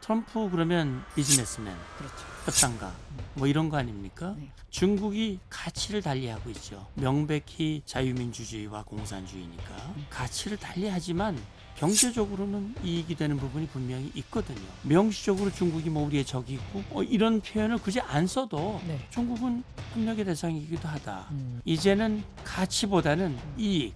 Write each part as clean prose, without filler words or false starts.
트럼프 그러면 비즈니스맨, 그렇죠. 협상가 뭐 이런 거 아닙니까? 네. 중국이 가치를 달리하고 있죠. 명백히 자유민주주의와 공산주의니까 가치를 달리하지만 경제적으로는 이익이 되는 부분이 분명히 있거든요. 명시적으로 중국이 뭐 우리의 적이고 이런 표현을 굳이 안 써도 네. 중국은 협력의 대상이기도 하다. 이제는 가치보다는 이익,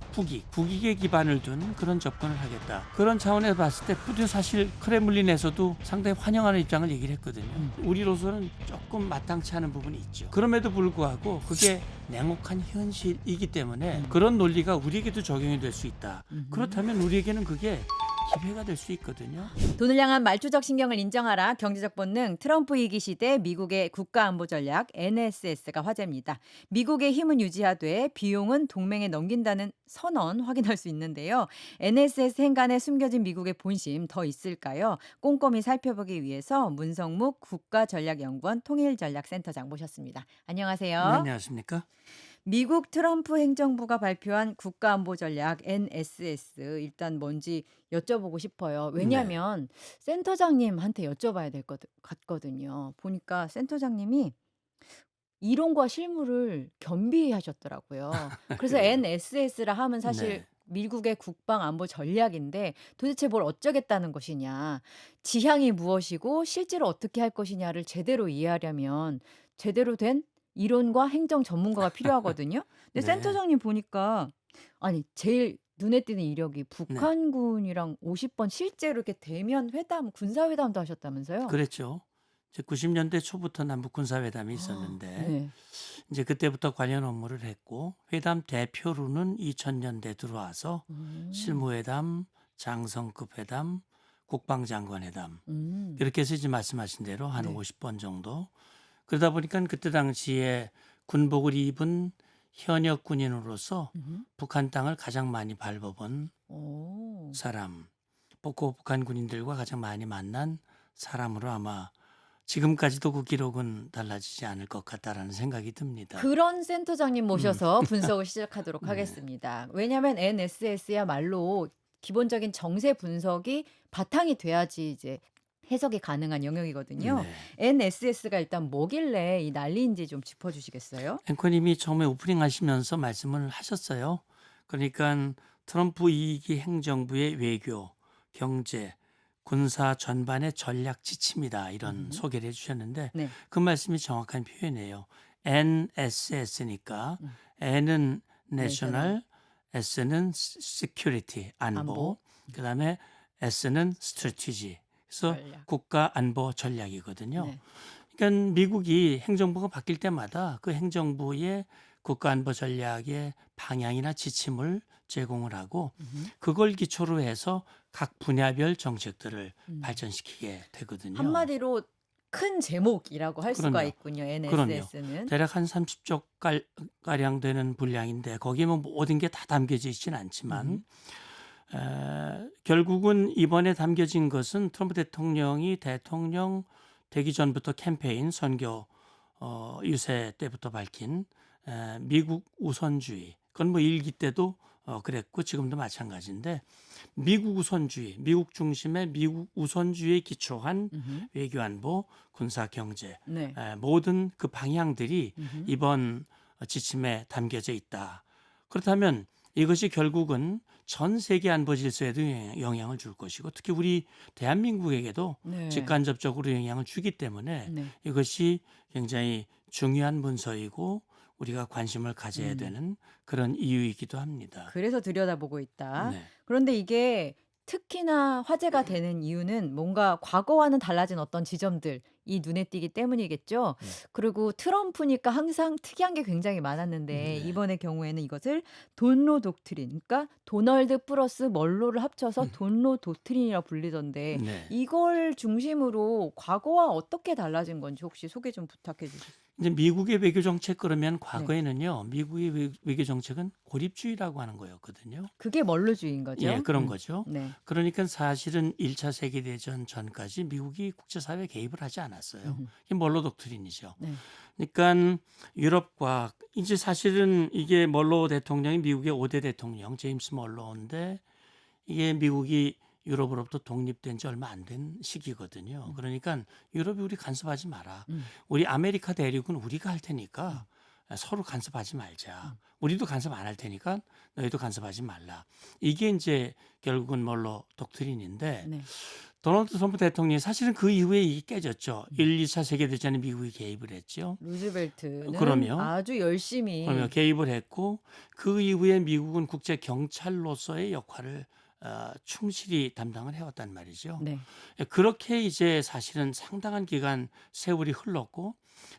국익에 기반을 둔 그런 접근을 하겠다. 그런 차원에서 봤을 때 푸틴 사실 크레물린에서도 상당히 환영하는 입장을 얘기를 했거든요. 우리로서는 조금 마땅치 않은 부분이 있죠. 그럼에도 불구하고 그게 냉혹한 현실이기 때문에 그런 논리가 우리에게도 적용이 될 수 있다. 그렇다면 우리에게는 그게 기회가 될 수 있거든요. 돈을 향한 말초적 신경을 인정하라. 경제적 본능 트럼프 위기 시대 미국의 국가안보 전략 NSS가 화제입니다. 미국의 힘은 유지하되 비용은 동맹에 넘긴다는 선언 확인할 수 있는데요. NSS 행간에 숨겨진 미국의 본심 더 있을까요? 꼼꼼히 살펴보기 위해서 문성묵 국가전략연구원 통일전략센터장 모셨습니다. 네, 안녕하세요. 안녕하십니까? 미국 트럼프 행정부가 발표한 국가안보 전략 NSS 일단 뭔지 여쭤보고 싶어요. 네. 왜냐하면 센터장님한테 여쭤봐야 될 것 같거든요. 보니까 센터장님이 이론과 실무를 겸비하셨더라고요. 그래서 그래요. NSS라 하면 사실 네. 미국의 국방안보 전략인데 도대체 뭘 어쩌겠다는 것이냐, 지향이 무엇이고 실제로 어떻게 할 것이냐를 제대로 이해하려면 제대로 된 이론과 행정 전문가가 필요하거든요. 근데 네. 센터장님 보니까 아니 제일 눈에 띄는 이력이 네. 북한군이랑 50번 실제로 이렇게 대면 회담, 군사회담도 하셨다면서요? 그랬죠. 이제 90년대 초부터 남북 군사회담이 아, 있었는데 네. 이제 그때부터 관련 업무를 했고 회담 대표로는 2000년대 들어와서 음. 실무회담, 장성급 회담, 국방장관 회담 음. 이렇게 해서 이제 말씀하신 대로 한 네. 50번 정도. 그러다 보니까 그때 당시에 군복을 입은 현역 군인으로서 음. 북한 땅을 가장 많이 밟아본 오. 사람, 북한 군인들과 가장 많이 만난 사람으로 아마 지금까지도 그 기록은 달라지지 않을 것 같다라는 생각이 듭니다. 그런 센터장님 음, 모셔서 분석을 시작하도록 네, 하겠습니다. 왜냐하면 NSS야말로 기본적인 정세 분석이 바탕이 돼야지 이제 해석이 가능한 영역이거든요. 네. NSS가 일단 뭐길래 이 난리인지 좀 짚어주시겠어요? 앵커님이 처음에 오프닝 하시면서 말씀을 하셨어요. 그러니까 트럼프 2기 행정부의 외교, 경제, 군사 전반의 전략 지침이다 이런 음. 소개를 해주셨는데 네. 그 말씀이 정확한 표현이에요. NSS니까 음. N은 내셔널 National, S는 Security 안보, 안보 그다음에 S는 Strategy. 그래서 전략. 국가 안보 전략이거든요. 네. 그러니까 미국이 행정부가 바뀔 때마다 그 행정부의 국가안보 전략의 방향이나 지침을 제공을 하고 음. 그걸 기초로 해서 각 분야별 정책들을 음. 발전시키게 되거든요. 한마디로 큰 제목이라고 할 수가 그럼요. 있군요. 그럼요. NSS는. 대략 한 30조 가량 되는 분량인데 거기에 뭐 모든 게 다 담겨져 있지는 않지만 결국은 이번에 담겨진 것은 트럼프 대통령이 대통령 되기 전부터 캠페인 선교 유세 때부터 밝힌 미국 우선주의. 그건 뭐 일기 때도 그랬고 지금도 마찬가지인데 미국 우선주의, 미국 중심의 미국 우선주의에 기초한 음. 외교안보, 군사 경제 네. 모든 그 방향들이 음. 이번 지침에 담겨져 있다. 그렇다면 이것이 결국은 전 세계 안보 질서에도 영향을 줄 것이고 특히 우리 대한민국에게도 네. 직간접적으로 영향을 주기 때문에 네. 이것이 굉장히 중요한 문서이고 우리가 관심을 가져야 음. 되는 그런 이유이기도 합니다. 그래서 들여다보고 있다. 네. 그런데 이게 특히나 화제가 되는 이유는 뭔가 과거와는 달라진 어떤 지점들이 눈에 띄기 때문이겠죠. 그리고 트럼프니까 항상 특이한 게 굉장히 많았는데 네. 이번의 경우에는 이것을 돈로 독트린, 그러니까 도널드 플러스 멀로를 합쳐서 돈로 독트린이라고 불리던데 네. 이걸 중심으로 과거와 어떻게 달라진 건지 혹시 소개 좀 부탁해 주세요. 이제 미국의 외교 정책 그러면 네. 과거에는요. 미국의 외교 정책은 고립주의라고 하는 거였거든요. 그게 멀로주의인 예, 거죠? 그런 거죠. 네. 그러니까 사실은 1차 세계대전 전까지 미국이 국제사회에 개입을 하지 않았어요. 음흠. 이게 멀로 독트린이죠. 네. 그러니까 유럽과 이제 사실은 이게 멀로 대통령이 미국의 5대 대통령 제임스 멀로인데 이게 미국이 유럽으로부터 독립된 지 얼마 안 된 시기거든요. 그러니까 유럽이 우리 간섭하지 마라. 음. 우리 아메리카 대륙은 우리가 할 테니까 서로 간섭하지 말자. 우리도 간섭 안 할 테니까 너희도 간섭하지 말라. 이게 이제 결국은 뭘로 독트린인데 네. 도널드 트럼프 대통령이 사실은 그 이후에 이게 깨졌죠. 1, 2차 세계대전에 미국이 개입을 했죠. 루즈벨트는 그럼요. 아주 열심히 그러면 개입을 했고 그 이후에 미국은 국제 경찰로서의 역할을 충실히 담당을 해왔단 말이죠. 네. 그렇게 이제 사실은 상당한 기간 세월이 흘렀고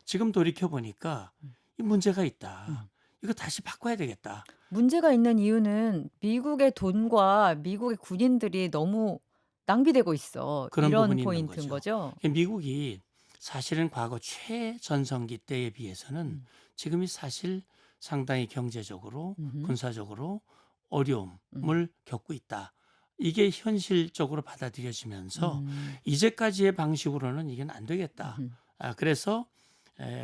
지금 돌이켜 보니까 이 문제가 있다. 이거 다시 바꿔야 되겠다. 문제가 있는 이유는 미국의 돈과 미국의 군인들이 너무 낭비되고 있어. 그런 이런 부분이 있는 포인트인 거죠. 거죠. 미국이 사실은 과거 최전성기 때에 비해서는 지금이 사실 상당히 경제적으로 음흠. 군사적으로 어려움을 겪고 있다. 이게 현실적으로 받아들여지면서 음. 이제까지의 방식으로는 이건 안 되겠다. 음흠. 그래서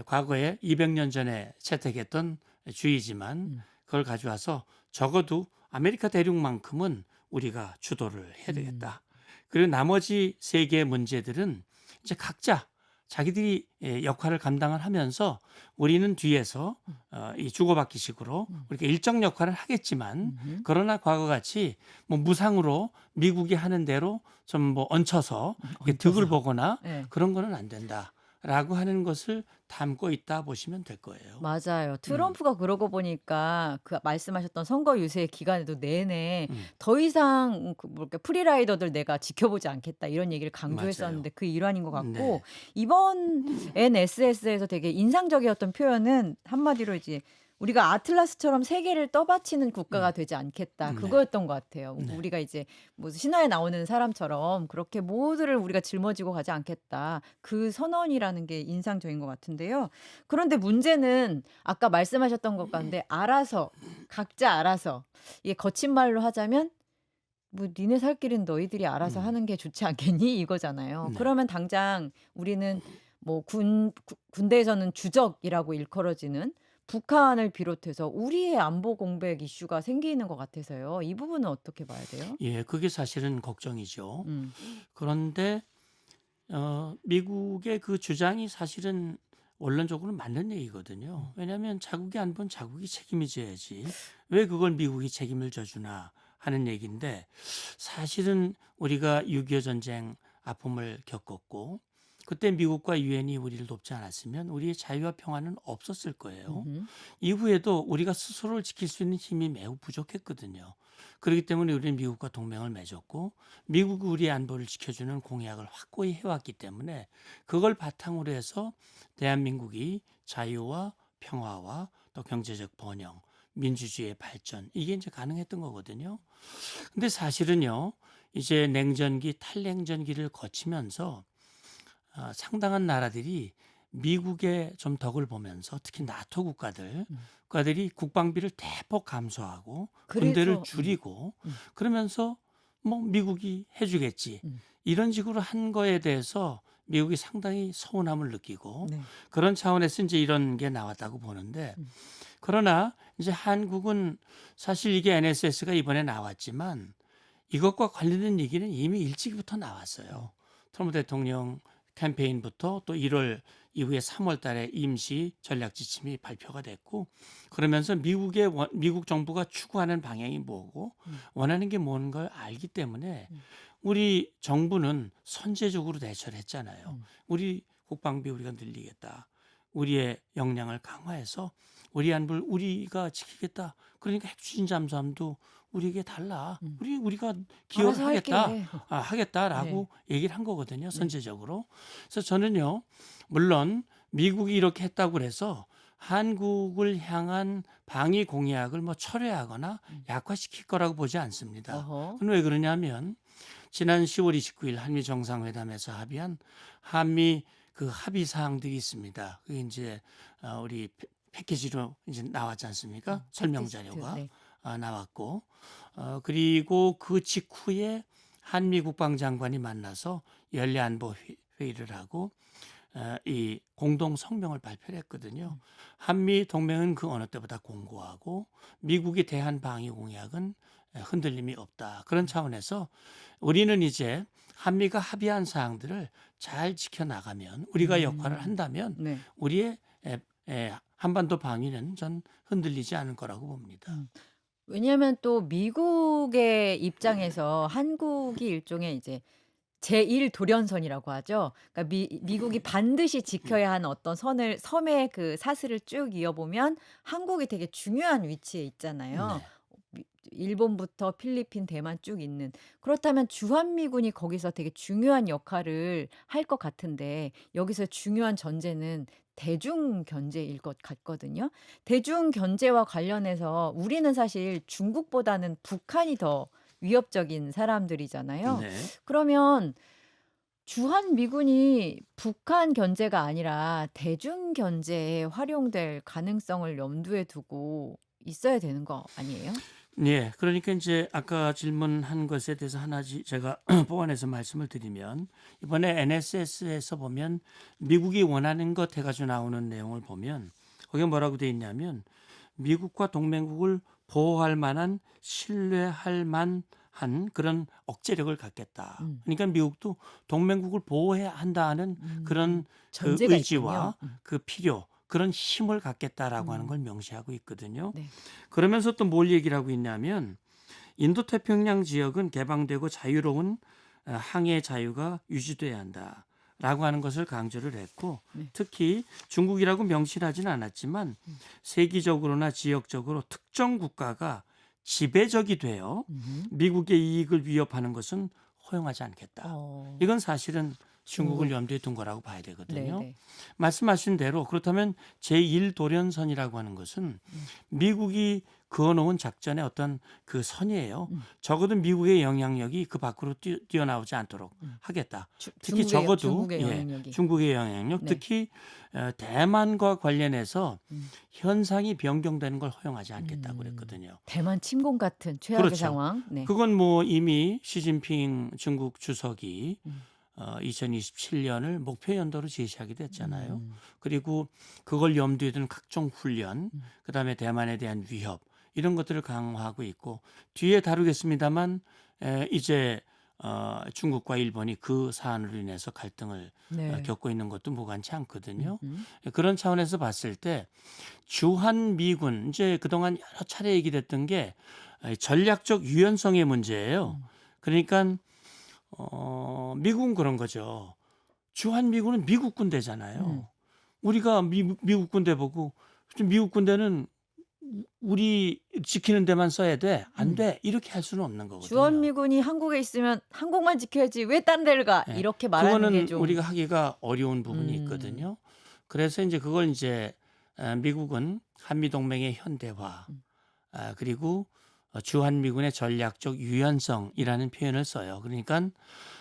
과거에 200년 전에 채택했던 주의지만 그걸 가져와서 적어도 아메리카 대륙만큼은 우리가 주도를 해야 되겠다. 그리고 나머지 세 개의 문제들은 이제 각자 자기들이 역할을 감당을 하면서 우리는 뒤에서 이 주고받기식으로 우리가 일정 역할을 하겠지만 음흠. 그러나 과거같이 뭐 무상으로 미국이 하는 대로 좀 뭐 얹혀서 이렇게 득을 얹혀서. 보거나 네. 그런 거는 안 된다라고 하는 것을 담고 있다 보시면 될 거예요. 맞아요. 트럼프가 그러고 보니까 그 말씀하셨던 선거 유세 기간에도 내내 음, 더 이상 그 뭐랄까 프리라이더들 내가 지켜보지 않겠다 이런 얘기를 맞아요. 강조했었는데 그 일환인 것 네. 같고 이번 NSS에서 되게 인상적이었던 표현은 한마디로 이제 우리가 아틀라스처럼 세계를 떠받치는 국가가 되지 않겠다. 네. 그거였던 것 같아요. 네. 우리가 이제 뭐 신화에 나오는 사람처럼 그렇게 모두를 우리가 짊어지고 가지 않겠다. 그 선언이라는 게 인상적인 것 같은데요. 그런데 문제는 아까 말씀하셨던 것 같은데 알아서 각자 알아서 이게 거친 말로 하자면 뭐 니네 살 길은 너희들이 알아서 하는 게 좋지 않겠니? 이거잖아요. 네. 그러면 당장 우리는 뭐 군대에서는 주적이라고 일컬어지는 북한을 비롯해서 우리의 안보 공백 이슈가 생기는 것 같아서요. 이 부분은 어떻게 봐야 돼요? 예, 그게 사실은 걱정이죠. 음. 그런데 미국의 그 주장이 사실은 원론적으로 맞는 얘기거든요. 왜냐하면 자국의 안보는 자국이 책임을 져야지 왜 그걸 미국이 책임을 져주나 하는 얘기인데 사실은 우리가 6.25 전쟁 아픔을 겪었고 그때 미국과 유엔이 우리를 돕지 않았으면 우리의 자유와 평화는 없었을 거예요. 음흠. 이후에도 우리가 스스로를 지킬 수 있는 힘이 매우 부족했거든요. 그렇기 때문에 우리는 미국과 동맹을 맺었고 미국이 우리의 안보를 지켜주는 공약을 확고히 해왔기 때문에 그걸 바탕으로 해서 대한민국이 자유와 평화와 또 경제적 번영, 민주주의의 발전 이게 이제 가능했던 거거든요. 근데 사실은요, 이제 냉전기, 탈냉전기를 거치면서 상당한 나라들이 미국의 좀 덕을 보면서 특히 나토 국가들이 국방비를 대폭 감소하고 군대를 그래서 줄이고 그러면서 뭐 미국이 해주겠지 이런 식으로 한 거에 대해서 미국이 상당히 서운함을 느끼고 네. 그런 차원에서 이제 이런 게 나왔다고 보는데 그러나 이제 한국은 사실 이게 NSS가 이번에 나왔지만 이것과 관련된 얘기는 이미 일찍부터 나왔어요. 트럼프 대통령 캠페인부터 또 1월 이후에 3월 달에 임시 전략 지침이 발표가 됐고 그러면서 미국 정부가 추구하는 방향이 뭐고 원하는 게 뭔 걸 알기 때문에 우리 정부는 선제적으로 대처를 했잖아요. 우리 국방비 우리가 늘리겠다. 우리의 역량을 강화해서 우리 안보를 우리가 지키겠다. 그러니까 핵추진 잠수함도 우리에게 달라. 우리가 기여를 알아서 할게. 하겠다라고 얘기를 한 거거든요. 선제적으로. 그래서 저는요. 물론 미국이 이렇게 했다고 그래서 한국을 향한 방위 공약을 뭐 철회하거나 약화시킬 거라고 보지 않습니다. 어허. 그건 왜 그러냐면 지난 10월 29일 한미 정상회담에서 합의한 한미 그 합의 사항들이 있습니다. 그게 이제 우리 패키지로 이제 나왔지 않습니까? 설명 자료가 네. 나왔고 그리고 그 직후에 한미 국방장관이 만나서 연례안보 회의를 하고 이 공동 성명을 발표를 했거든요. 한미 동맹은 그 어느 때보다 공고하고 미국이 대한 방위 공약은 흔들림이 없다. 그런 차원에서 우리는 이제 한미가 합의한 사항들을 잘 지켜나가면 우리가 역할을 한다면 네. 우리의 한반도 방위는 전 흔들리지 않을 거라고 봅니다. 왜냐하면 또 미국의 입장에서 한국이 일종의 이제 제1 돌연선이라고 하죠. 그러니까 미국이 반드시 지켜야 하는 어떤 선을 섬의 그 사슬을 쭉 이어보면 한국이 되게 중요한 위치에 있잖아요. 네. 일본부터 필리핀, 대만 쭉 있는. 그렇다면 주한미군이 거기서 되게 중요한 역할을 할 것 같은데 여기서 중요한 전제는 대중 견제일 것 같거든요. 대중 견제와 관련해서 우리는 사실 중국보다는 북한이 더 위협적인 사람들이잖아요. 네. 그러면 주한미군이 북한 견제가 아니라 대중 견제에 활용될 가능성을 염두에 두고 있어야 되는 거 아니에요? 네. 그러니까 이제 아까 질문한 것에 대해서 하나 제가 보완해서 말씀을 드리면 이번에 NSS에서 보면 미국이 원하는 것 해가지고 나오는 내용을 보면 거기에 뭐라고 돼 있냐면 미국과 동맹국을 보호할 만한 신뢰할 만한 그런 억제력을 갖겠다. 음. 그러니까 미국도 동맹국을 보호해야 한다는 그런 그 전제가 의지와 있군요. 그 필요 그런 힘을 갖겠다라고 하는 걸 명시하고 있거든요. 네. 그러면서 또 뭘 얘기를 하고 있냐면 인도태평양 지역은 개방되고 자유로운 항해 자유가 유지돼야 한다라고 하는 것을 강조를 했고 네. 특히 중국이라고 명시하지는 않았지만 세계적으로나 지역적으로 특정 국가가 지배적이 되어 미국의 이익을 위협하는 것은 허용하지 않겠다. 어. 이건 사실은 중국을 중국. 염두에 둔 거라고 봐야 되거든요. 네네. 말씀하신 대로 그렇다면 제1도련선이라고 하는 것은 미국이 그어놓은 작전의 어떤 그 선이에요. 적어도 미국의 영향력이 그 밖으로 뛰어나오지 않도록 하겠다. 특히 중국의 적어도 중국의 영향력이. 중국의 영향력, 네. 특히 대만과 관련해서 현상이 변경되는 걸 허용하지 않겠다고 그랬거든요. 대만 침공 같은 최악의 그렇죠. 상황. 네. 그건 뭐 이미 시진핑 중국 주석이 2027년을 목표 연도로 제시하기도 했잖아요. 그리고 그걸 염두에 두는 각종 훈련, 그다음에 대만에 대한 위협 이런 것들을 강화하고 있고 뒤에 다루겠습니다만 이제 중국과 일본이 그 사안으로 인해서 갈등을 네. 겪고 있는 것도 무관치 않거든요. 그런 차원에서 봤을 때 주한미군 이제 그동안 여러 차례 얘기됐던 게 전략적 유연성의 문제예요. 그러니까 미국은 그런 거죠. 주한미군은 미국 군대잖아요. 우리가 미국 군대 보고 미국 군대는 우리 지키는 데만 써야 돼. 안 돼. 이렇게 할 수는 없는 거거든요. 주한미군이 한국에 있으면 한국만 지켜야지 왜 딴 데를 가? 예. 이렇게 말하는 게 그거는 좀 우리가 하기가 어려운 부분이 있거든요. 그래서 이제 그걸 이제 미국은 한미 동맹의 현대화 그리고 주한미군의 전략적 유연성이라는 표현을 써요. 그러니까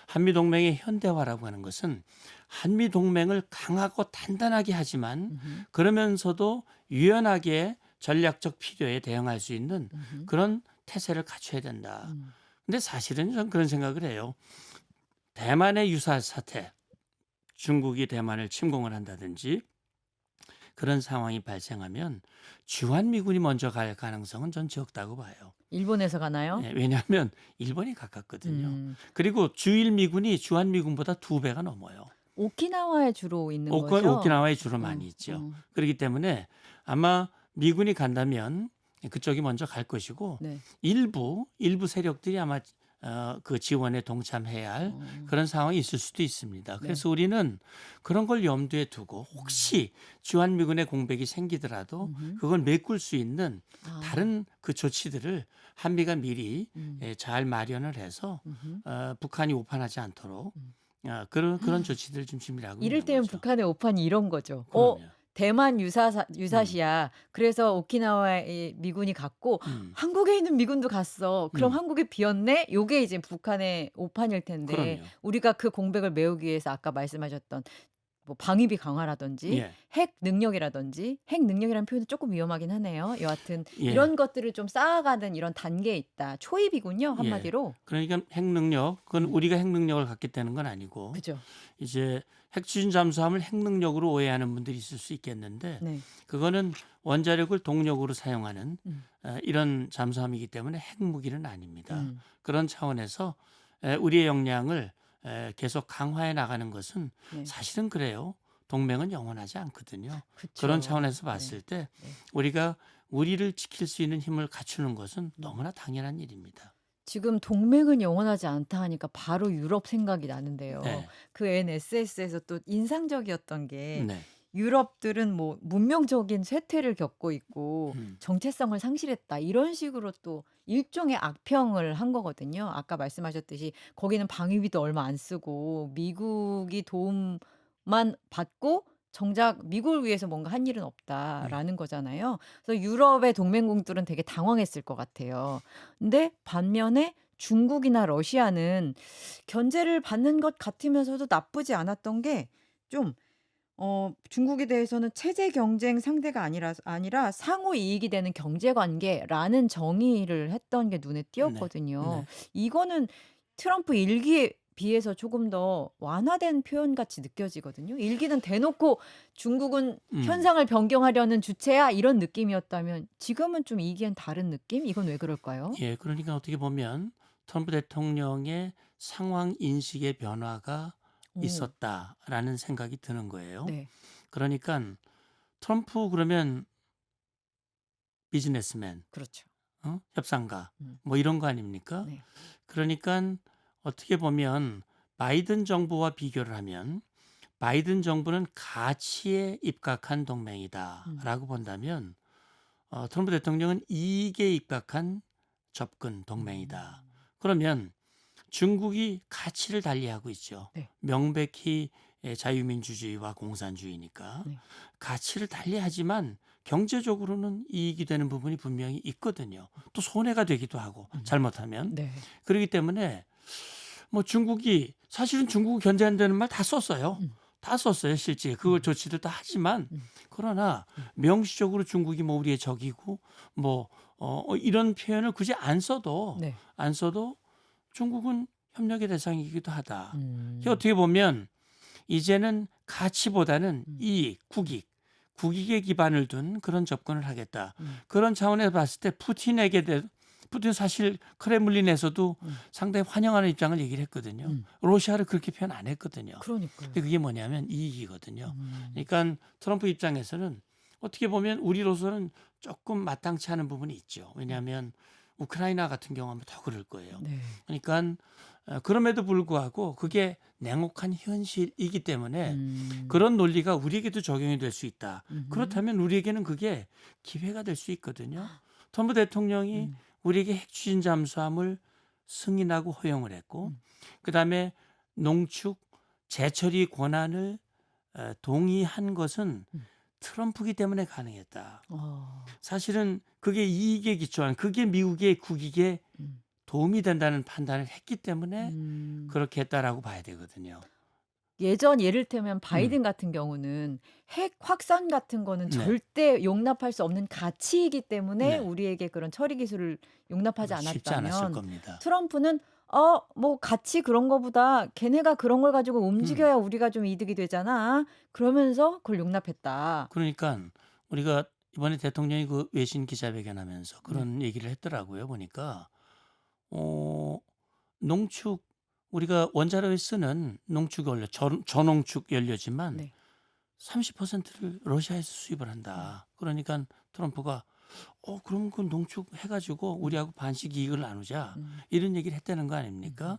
한미동맹의 현대화라고 하는 것은 한미동맹을 강하고 단단하게 하지만 그러면서도 유연하게 전략적 필요에 대응할 수 있는 그런 태세를 갖춰야 된다. 근데 사실은 저는 그런 생각을 해요. 대만의 유사 사태, 중국이 대만을 침공을 한다든지 그런 상황이 발생하면 주한미군이 먼저 갈 가능성은 전 적다고 봐요. 일본에서 가나요? 왜냐하면 일본이 가깝거든요. 음. 그리고 주일미군이 주한미군보다 2배가 넘어요. 오키나와에 주로 있는 거죠? 오키나와에 주로 많이 있죠. 그렇기 때문에 아마 미군이 간다면 그쪽이 먼저 갈 것이고 네. 일부 세력들이 아마 그 지원에 동참해야 할 그런 상황이 있을 수도 있습니다. 그래서 우리는 그런 걸 염두에 두고 혹시 주한미군의 공백이 생기더라도 그걸 메꿀 수 있는 다른 그 조치들을 한미가 미리 잘 마련을 해서 북한이 오판하지 않도록 그런 조치들을 좀 준비하고 있는 이를테면 거죠. 북한의 오판이 이런 거죠. 그럼요. 대만 유사시야. 그래서 오키나와에 미군이 갔고 한국에 있는 미군도 갔어. 그럼 한국이 비었네? 요게 이제 북한의 오판일 텐데 그럼요. 우리가 그 공백을 메우기 위해서 아까 말씀하셨던 뭐 방위비 강화라든지 예, 핵 능력이라든지 핵 능력이라는 표현은 조금 위험하긴 하네요. 여하튼 예, 이런 것들을 좀 쌓아가는 이런 단계에 있다. 초입이군요, 예. 한마디로. 그러니까 핵 능력, 그건 음, 우리가 핵 능력을 갖겠다는 건 아니고 그죠? 이제 핵 추진 잠수함을 핵 능력으로 오해하는 분들이 있을 수 있겠는데 네. 그거는 원자력을 동력으로 사용하는 음, 이런 잠수함이기 때문에 핵 무기는 아닙니다. 음, 그런 차원에서 우리의 역량을 계속 강화해 나가는 것은 네. 사실은 그래요. 동맹은 영원하지 않거든요. 그런 그쵸. 차원에서 봤을 네. 때 네. 우리가 우리를 지킬 수 있는 힘을 갖추는 것은 음. 너무나 당연한 일입니다. 지금 동맹은 영원하지 않다 하니까 바로 유럽 생각이 나는데요. 네, 그 NSS에서 또 인상적이었던 게 네, 유럽들은 뭐 문명적인 쇠퇴를 겪고 있고 음, 정체성을 상실했다. 이런 식으로 또 일종의 악평을 한 거거든요. 아까 말씀하셨듯이 거기는 방위비도 얼마 안 쓰고 미국이 도움만 받고 정작 미국을 위해서 뭔가 한 일은 네, 없다라는 거잖아요. 그래서 유럽의 동맹국들은 되게 당황했을 것 같아요. 근데 반면에 중국이나 러시아는 견제를 받는 것 같으면서도 나쁘지 않았던 게좀 중국에 대해서는 체제 경쟁 상대가 아니라 상호 이익이 되는 경제 관계라는 정의를 했던 게 눈에 네, 띄었거든요. 네, 이거는 트럼프 일기에 비해서 조금 더 완화된 표현 같이 느껴지거든요. 일기는 대놓고 중국은 음, 현상을 변경하려는 주체야 이런 느낌이었다면 지금은 좀 이기엔 다른 느낌? 이건 왜 그럴까요? 예, 그러니까 어떻게 보면 트럼프 대통령의 상황 인식의 변화가 오, 있었다라는 생각이 드는 거예요. 네. 그러니까 트럼프 그러면 비즈니스맨, 그렇죠. 협상가 음. 뭐 이런 거 아닙니까? 네. 그러니까 어떻게 보면 바이든 정부와 비교를 하면 바이든 정부는 가치에 입각한 음. 동맹이다라고 본다면 트럼프 대통령은 이익에 입각한 접근 동맹이다. 음. 그러면 중국이 가치를 달리하고 있죠. 네. 명백히 자유민주주의와 공산주의니까 네. 가치를 달리하지만 경제적으로는 이익이 되는 부분이 분명히 있거든요. 또 손해가 되기도 하고 음. 잘못하면 네. 그렇기 때문에 뭐 중국이 사실은 중국 견제한다는 말 다 썼어요. 음. 다 썼어요, 실제. 그 음. 조치들 다 하지만 음. 그러나 음. 명시적으로 중국이 뭐 우리의 적이고 뭐 이런 표현을 굳이 네. 안 써도 중국은 협력의 대상이기도 하다. 이게 음. 어떻게 보면 이제는 가치보다는 음. 이익, 국익에 기반을 둔 그런 접근을 하겠다. 음. 그런 차원에서 봤을 때 푸틴 사실 크레물린에서도 음. 상당히 환영하는 입장을 얘기를 했거든요. 음. 러시아를 그렇게 표현 안 했거든요. 근데 그러니까요. 그게 뭐냐면 이익이거든요. 음. 그러니까 트럼프 입장에서는 어떻게 보면 우리로서는 조금 마땅치 않은 부분이 있죠. 음. 왜냐하면 우크라이나 같은 경우는 더 그럴 거예요. 네. 그러니까 그럼에도 불구하고 그게 냉혹한 현실이기 때문에 음. 그런 논리가 우리에게도 적용이 될 수 있다. 음흠. 그렇다면 우리에게는 그게 기회가 될 수 있거든요. 트럼프 대통령이 음. 우리에게 핵추진 잠수함을 승인하고 허용을 했고 음. 그다음에 농축 재처리 권한을 동의한 것은 음. 트럼프기 때문에 가능했다. 어. 사실은 그게 이익에 기초한 그게 미국의 국익에 음. 도움이 된다는 판단을 했기 때문에 음. 그렇게 했다라고 봐야 되거든요. 예전 예를 들면 음. 바이든 같은 경우는 핵 확산 같은 거는 네. 절대 용납할 수 없는 가치이기 때문에 네. 우리에게 그런 처리 기술을 용납하지 쉽지 않았을 않았다면 겁니다. 트럼프는 뭐 가치 그런 거보다 걔네가 그런 걸 가지고 음. 움직여야 우리가 좀 이득이 되잖아. 그러면서 그걸 용납했다. 그러니까 우리가 이번에 대통령이 그 외신 기자회견하면서 네. 그런 얘기를 했더라고요. 보니까 어 농축 우리가 원자로에 쓰는 농축 연료 저농축 연료지만 네. 30%를 러시아에서 수입을 음. 한다. 그러니까 트럼프가 그럼 그 농축해 가지고 음. 우리하고 반씩 이익을 나누자. 음. 이런 얘기를 했다는 거 음음. 아닙니까?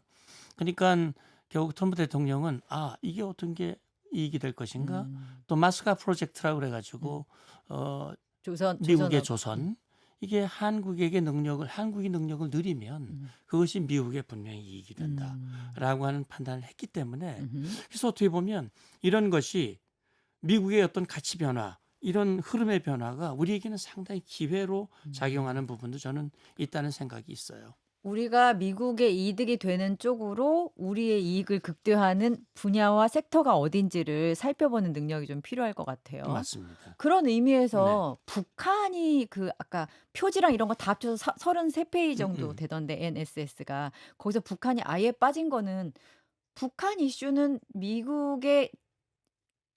그러니까 결국 트럼프 대통령은 이게 어떤 게 이익이 될 것인가? 음. 또 마스카 프로젝트라고 그래 음. 가지고 어 미국의 조선업. 조선 이게 한국이 능력을 늘리면 음. 그것이 미국에 분명히 이익이 음. 된다라고 하는 판단을 했기 때문에 음음. 그래서 어떻게 보면 이런 것이 미국의 어떤 가치 변화 이런 흐름의 변화가 우리에게는 상당히 기회로 음. 작용하는 부분도 저는 있다는 생각이 있어요. 우리가 미국의 이득이 되는 쪽으로 우리의 이익을 극대화하는 분야와 섹터가 어딘지를 살펴보는 능력이 좀 필요할 것 같아요. 맞습니다. 그런 네. 의미에서 북한이 그 아까 표지랑 이런 거 다 합쳐서 33페이지 정도 음음. 되던데 NSS가 거기서 북한이 아예 빠진 거는 북한 이슈는 미국의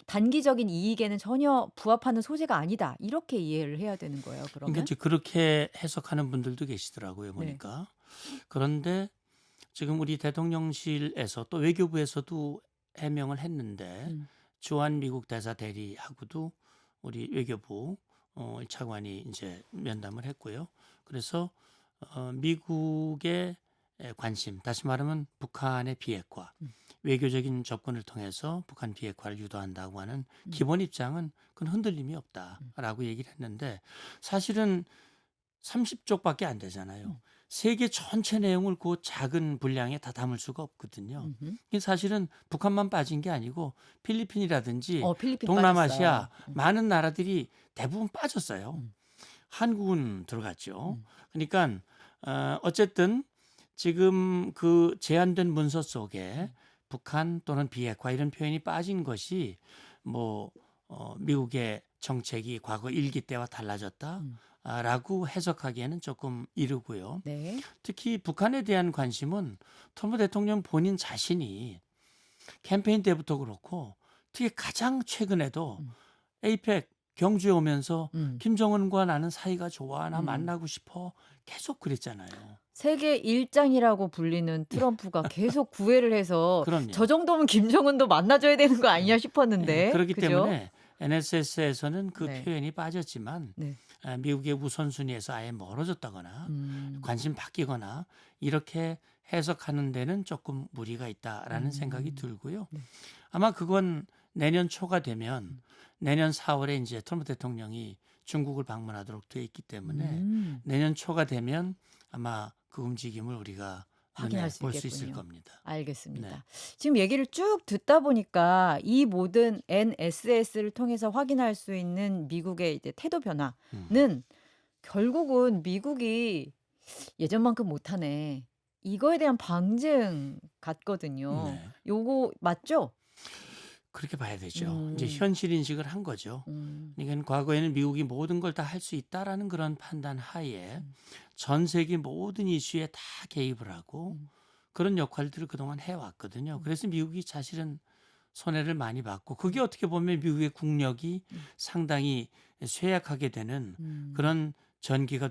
단기적인 이익에는 전혀 부합하는 소재가 아니다. 이렇게 이해를 해야 되는 거예요, 그러니까 그러면? 이제 그렇게 해석하는 분들도 계시더라고요, 네. 보니까. 그런데 지금 우리 대통령실에서 또 외교부에서도 해명을 했는데 음. 주한 미국 대사 대리하고도 우리 외교부 차관이 이제 면담을 했고요. 그래서 미국의 관심, 다시 말하면 북한의 비핵화, 음. 외교적인 접근을 통해서 북한 비핵화를 유도한다고 하는 음. 기본 입장은 그건 흔들림이 음. 없다라고 얘기를 했는데 사실은 30쪽밖에 안 되잖아요. 음. 세계 전체 내용을 그 작은 분량에 다 담을 수가 없거든요. 음흠. 이게 사실은 북한만 빠진 게 아니고 필리핀이라든지 필리핀 빠졌어요. 동남아시아 많은 나라들이 대부분 빠졌어요. 음. 한국은 들어갔죠. 음. 그러니까 어쨌든 지금 그 제한된 문서 속에 북한 또는 비핵화 이런 표현이 빠진 것이 뭐 미국의 정책이 과거 일기 때와 달라졌다. 음. 라고 해석하기에는 조금 이르고요. 네. 특히 북한에 대한 관심은 트럼프 대통령 본인 자신이 캠페인 때부터 그렇고 특히 가장 최근에도 음. 에이펙 경주에 오면서 음. 김정은과 나는 사이가 좋아, 나 음. 만나고 싶어 계속 그랬잖아요. 세계 일장이라고 불리는 트럼프가 계속 구애를 해서 저 그럼요. 정도면 김정은도 만나줘야 되는 거 아니냐 예, 싶었는데. 그렇기 그죠? 때문에 NSS에서는 그 네. 표현이 빠졌지만 네. 미국의 우선순위에서 아예 멀어졌다거나 음. 관심 바뀌거나 이렇게 해석하는 데는 조금 무리가 있다라는 생각이 음. 들고요. 네. 아마 그건 내년 초가 되면 내년 4월에 이제 트럼프 대통령이 중국을 방문하도록 되어 있기 때문에 음. 내년 초가 되면 아마 그 움직임을 우리가 확인할 눈에 수 볼 수 있을 있겠군요. 겁니다. 네. 알겠습니다. 지금 얘기를 쭉 듣다 보니까 이 모든 NSS를 통해서 확인할 수 있는 미국의 이제 태도 음. 변화는 결국은 미국이 예전만큼 못하네. 이거에 대한 방증 같거든요. 네. 요거 맞죠? 그렇게 봐야 되죠. 이제 음. 현실 인식을 한 거죠. 음. 그러니까 과거에는 미국이 모든 걸 다 할 수 있다라는 그런 판단 하에 음. 전 세계 모든 이슈에 다 개입을 하고 음. 그런 역할들을 그동안 해왔거든요. 음. 그래서 미국이 사실은 손해를 많이 받고 그게 음. 어떻게 보면 미국의 국력이 음. 상당히 쇠약하게 되는 음. 그런 전기가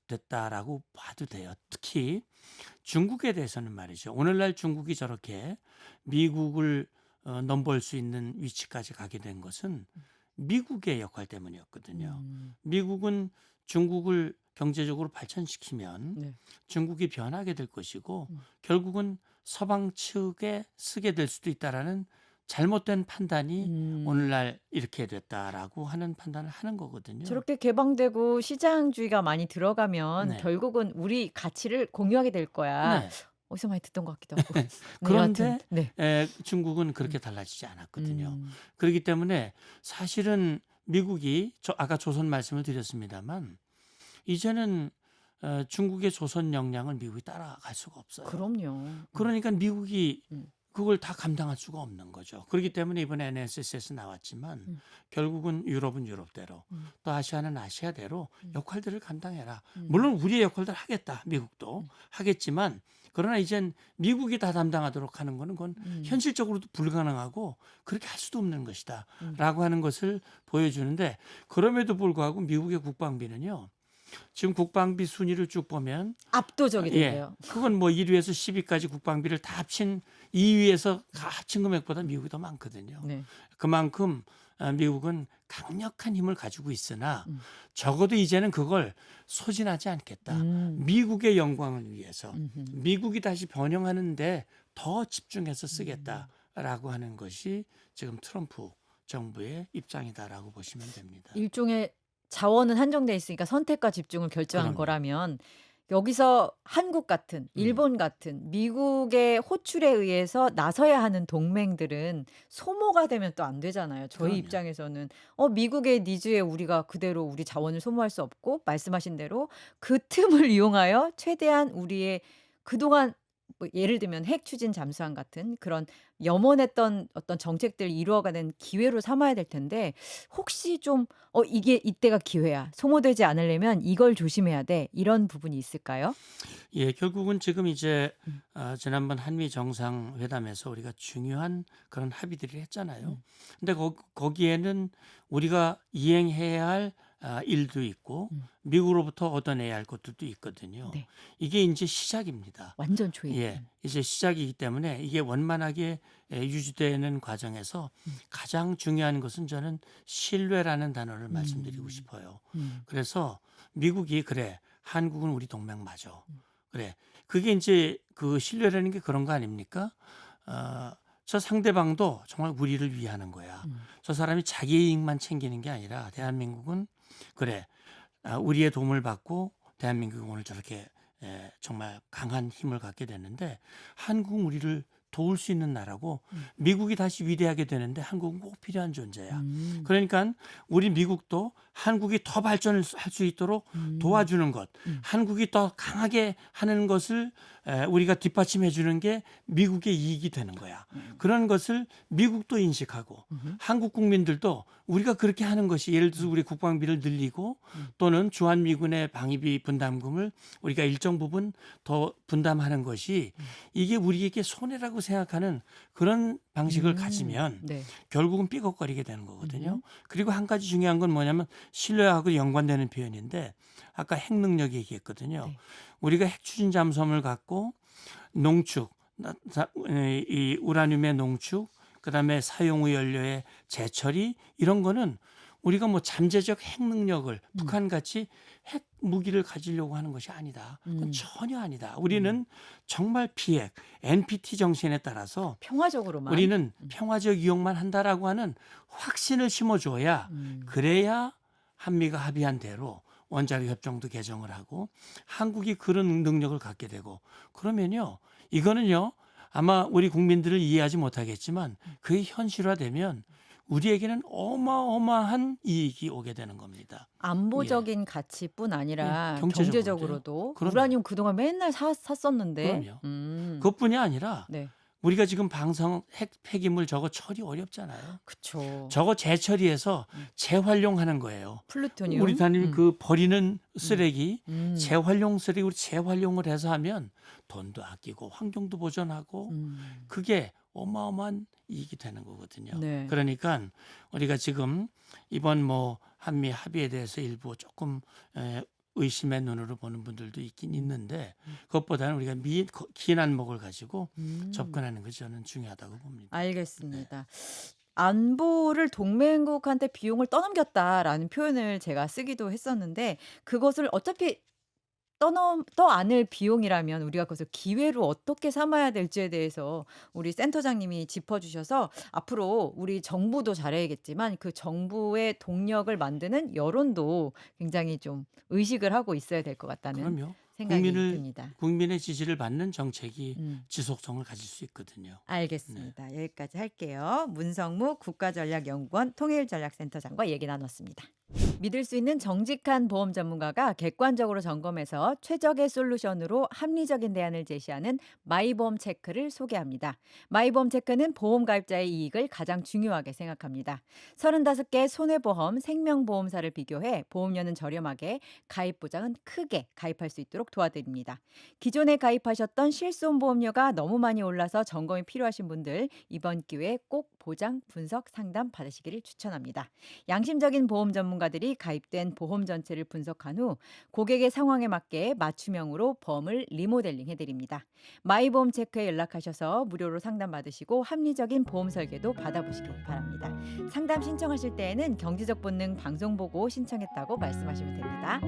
됐다라고 봐도 돼요. 특히 중국에 대해서는 말이죠. 오늘날 중국이 저렇게 미국을 넘볼 수 있는 위치까지 가게 된 것은 미국의 역할 때문이었거든요. 음. 미국은 중국을 경제적으로 발전시키면 네. 중국이 변하게 될 것이고 음. 결국은 서방 측에 쓰게 될 수도 있다라는 잘못된 판단이 오늘날 이렇게 됐다라고 하는 판단을 하는 거거든요. 저렇게 개방되고 시장주의가 많이 들어가면 네. 결국은 우리 가치를 공유하게 될 거야. 네. 어디서 많이 듣던 것 같기도 하고. 네, 여하튼 그런데 네. 중국은 그렇게 음. 달라지지 않았거든요. 음. 그렇기 때문에 사실은 미국이 아까 조선 말씀을 드렸습니다만 이제는 중국의 조선 역량을 미국이 따라갈 수가 없어요. 그럼요. 그러니까 미국이 음. 그걸 다 감당할 수가 없는 거죠. 그렇기 때문에 이번에 NSS에서 나왔지만 음. 결국은 유럽은 유럽대로 음. 또 아시아는 아시아대로 음. 역할들을 감당해라. 음. 물론 우리의 역할들 하겠다. 미국도 하겠지만 그러나 이젠 미국이 다 담당하도록 하는 거는 그건 현실적으로도 불가능하고 그렇게 할 수도 없는 것이다. 라고 하는 것을 보여주는데 그럼에도 불구하고 미국의 국방비는요. 지금 국방비 순위를 쭉 보면 압도적이던데요. 그건 뭐 1위에서 10위까지 국방비를 다 합친 2위에서 다 합친 금액보다 미국이 더 많거든요. 네. 그만큼 미국은 강력한 힘을 가지고 있으나 음. 적어도 이제는 그걸 소진하지 않겠다. 미국의 영광을 위해서 미국이 다시 번영하는데 더 집중해서 쓰겠다라고 하는 것이 지금 트럼프 정부의 입장이다라고 보시면 됩니다. 일종의 자원은 한정돼 있으니까 선택과 집중을 결정한 그럼요. 거라면 여기서 한국 같은 일본 같은 미국의 호출에 의해서 나서야 하는 동맹들은 소모가 되면 또 안 되잖아요. 저희 그럼요. 입장에서는 미국의 니즈에 우리가 그대로 우리 자원을 소모할 수 없고 말씀하신 대로 그 틈을 이용하여 최대한 우리의 그동안 뭐 예를 들면 핵 추진 잠수함 같은 그런 염원했던 어떤 정책들을 이루어가는 기회로 삼아야 될 텐데 혹시 좀 이게 이때가 기회야. 소모되지 않으려면 이걸 조심해야 돼. 이런 부분이 있을까요? 예, 결국은 지금 이제 음. 지난번 한미 정상회담에서 우리가 중요한 그런 합의들을 했잖아요. 음. 근데 거기에는 우리가 이행해야 할 일도 있고 음. 미국으로부터 얻어내야 할 것들도 있거든요. 네. 이게 이제 시작입니다. 완전 초입. 예, 이제 시작이기 때문에 이게 원만하게 유지되는 과정에서 가장 중요한 것은 저는 신뢰라는 단어를 말씀드리고 싶어요. 음. 그래서 미국이 그래, 한국은 우리 동맹 맞아. 그래, 그게 이제 그 신뢰라는 게 그런 거 아닙니까? 저 상대방도 정말 우리를 위하는 거야. 음. 저 사람이 자기 이익만 챙기는 게 아니라 대한민국은 그래, 우리의 도움을 받고 대한민국이 오늘 저렇게 정말 강한 힘을 갖게 됐는데 한국은 우리를 도울 수 있는 나라고 미국이 다시 위대하게 되는데 한국은 꼭 필요한 존재야. 음. 그러니까 우리 미국도 한국이 더 발전을 할 수 있도록 도와주는 것, 한국이 더 강하게 하는 것을 우리가 뒷받침해 주는 게 미국의 이익이 되는 거야. 그런 것을 미국도 인식하고 한국 국민들도 우리가 그렇게 하는 것이 예를 들어서 우리 국방비를 늘리고 또는 주한미군의 방위비 분담금을 우리가 일정 부분 더 분담하는 것이 이게 우리에게 손해라고 생각하는 그런 방식을 가지면 네. 결국은 삐걱거리게 되는 거거든요. 그리고 한 가지 중요한 건 뭐냐면 신뢰하고 연관되는 표현인데 아까 핵 능력 얘기했거든요. 네. 우리가 핵 추진 잠수함을 갖고 농축, 이 우라늄의 농축, 그다음에 사용 후 연료의 재처리 이런 거는 우리가 뭐 잠재적 핵 능력을 북한 같이 핵 무기를 가지려고 하는 것이 아니다. 그건 전혀 아니다. 우리는 정말 비핵 NPT 정신에 따라서 평화적으로만. 우리는 평화적 이용만 한다라고 하는 확신을 심어줘야 그래야 한미가 합의한 대로 원자력 협정도 개정을 하고 한국이 그런 능력을 갖게 되고 그러면요 이거는요 아마 우리 국민들을 이해하지 못하겠지만 그게 현실화되면 우리에게는 어마어마한 이익이 오게 되는 겁니다. 안보적인 가치뿐 아니라 예, 경제적으로도요. 경제적으로도 그럼요. 우라늄 그동안 맨날 샀었는데. 그럼요. 그것뿐이 아니라 네. 우리가 지금 방사능 핵 폐기물 저거 처리 어렵잖아요. 그쵸. 저거 재처리해서 재활용하는 거예요. 플루토늄. 우리 단임 그 버리는 쓰레기 음. 재활용 쓰레기 우리 재활용을 해서 하면 돈도 아끼고 환경도 보존하고 그게 어마어마한 이익이 되는 거거든요. 네. 그러니까 우리가 지금 이번 뭐 한미 합의에 대해서 일부 조금 의심의 눈으로 보는 분들도 있긴 있는데 그것보다는 우리가 긴 안목을 가지고 접근하는 것이 저는 중요하다고 봅니다. 알겠습니다. 안보를 동맹국한테 비용을 떠넘겼다라는 표현을 제가 쓰기도 했었는데 그것을 어차피 떠안을 비용이라면 우리가 그것을 기회로 어떻게 삼아야 될지에 대해서 우리 센터장님이 짚어주셔서 앞으로 우리 정부도 잘해야겠지만 그 정부의 동력을 만드는 여론도 굉장히 좀 의식을 하고 있어야 될 것 같다는 그럼요. 생각이 듭니다. 국민의 지지를 받는 정책이 음. 지속성을 가질 수 있거든요. 알겠습니다. 여기까지 할게요. 문성무 국가전략연구원 통일전략센터장과 얘기 나눴습니다. 믿을 수 있는 정직한 보험 전문가가 객관적으로 점검해서 최적의 솔루션으로 합리적인 대안을 제시하는 마이보험 체크를 소개합니다. 마이보험 체크는 보험 가입자의 이익을 가장 중요하게 생각합니다. 35개 손해보험, 생명보험사를 비교해 보험료는 저렴하게, 가입 보장은 크게 가입할 수 있도록 도와드립니다. 기존에 가입하셨던 실손보험료가 너무 많이 올라서 점검이 필요하신 분들 이번 기회에 꼭 보장, 분석, 상담 받으시기를 추천합니다. 양심적인 보험 전문가들이 가입된 보험 전체를 분석한 후 고객의 상황에 맞게 맞춤형으로 보험을 리모델링 해드립니다. 마이보험 체크에 연락하셔서 무료로 상담 받으시고 합리적인 보험 설계도 받아보시기 바랍니다. 상담 신청하실 때에는 경제적 본능 방송 보고 신청했다고 말씀하시면 됩니다.